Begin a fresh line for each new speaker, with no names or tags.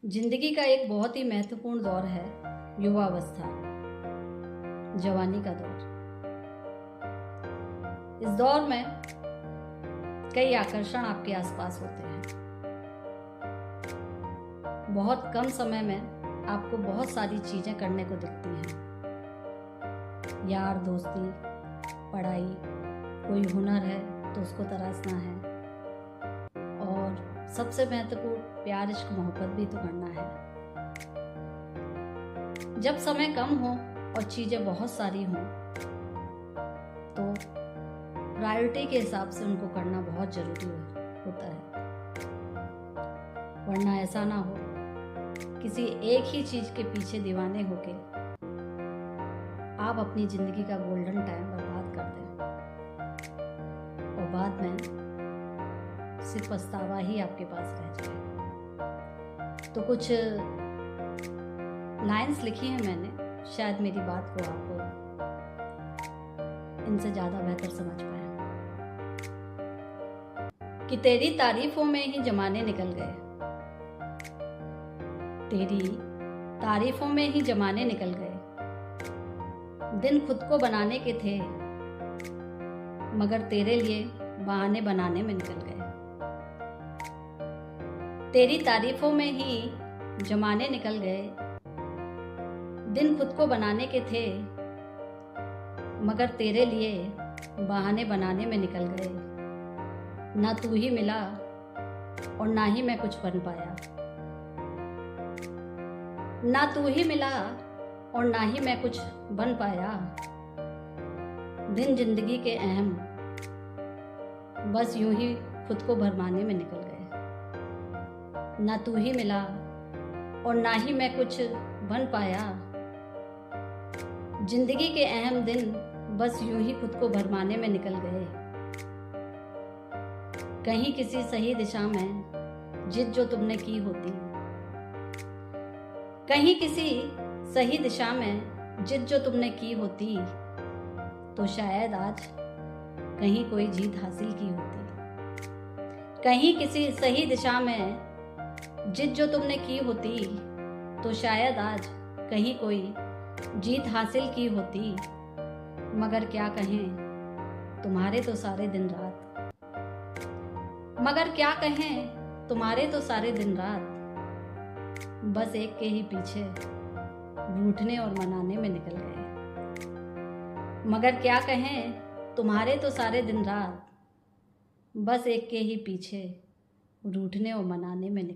जिंदगी का एक बहुत ही महत्वपूर्ण दौर है युवावस्था, जवानी का दौर। इस दौर में कई आकर्षण आपके आसपास होते हैं। बहुत कम समय में आपको बहुत सारी चीजें करने को दिखती हैं। यार दोस्ती, पढ़ाई, कोई हुनर है तो उसको तराशना है, और सबसे महत्वपूर्ण प्यार, इश्क, मोहब्बत भी तो करना है। जब समय कम हो और चीजें बहुत सारी हों तो प्रायोरिटी के हिसाब से उनको करना बहुत जरूरी होता है, वरना ऐसा ना हो किसी एक ही चीज के पीछे दीवाने होके आप अपनी जिंदगी का गोल्डन टाइम बर्बाद कर दें और बाद में सिर्फ पछतावा ही आपके पास रह जाए। तो कुछ लाइंस लिखी हैं मैंने, शायद मेरी बात को आप इनसे ज़्यादा बेहतर समझ पाए। कि तेरी तारीफों में ही जमाने निकल गए, तेरी तारीफों में ही जमाने निकल गए। दिन खुद को बनाने के थे मगर तेरे लिए बहाने बनाने में निकल गए। तेरी तारीफों में ही जमाने निकल गए, दिन खुद को बनाने के थे मगर तेरे लिए बहाने बनाने में निकल गए। ना तू ही मिला और ना ही मैं कुछ बन पाया, ना तू ही मिला और ना ही मैं कुछ बन पाया। दिन जिंदगी के अहम बस यूं ही खुद को भरमाने में निकल गए। ना तू ही मिला और ना ही मैं कुछ बन पाया। जिंदगी के अहम दिन बस यूं ही खुद को भरमाने में निकल गए। कहीं किसी सही दिशा में जिद जो तुमने की होती, कहीं किसी सही दिशा में जिद जो तुमने की होती तो शायद आज कहीं कोई जीत हासिल की होती। कहीं किसी सही दिशा में जिद जो तुमने की होती तो शायद आज कहीं कोई जीत हासिल की होती। मगर क्या कहें तुम्हारे तो सारे दिन रात, मगर क्या कहें तुम्हारे तो सारे दिन रात बस एक के ही पीछे रूठने और मनाने में निकल गए। मगर क्या कहें तुम्हारे तो सारे दिन रात बस एक के ही पीछे रूठने और मनाने में निकल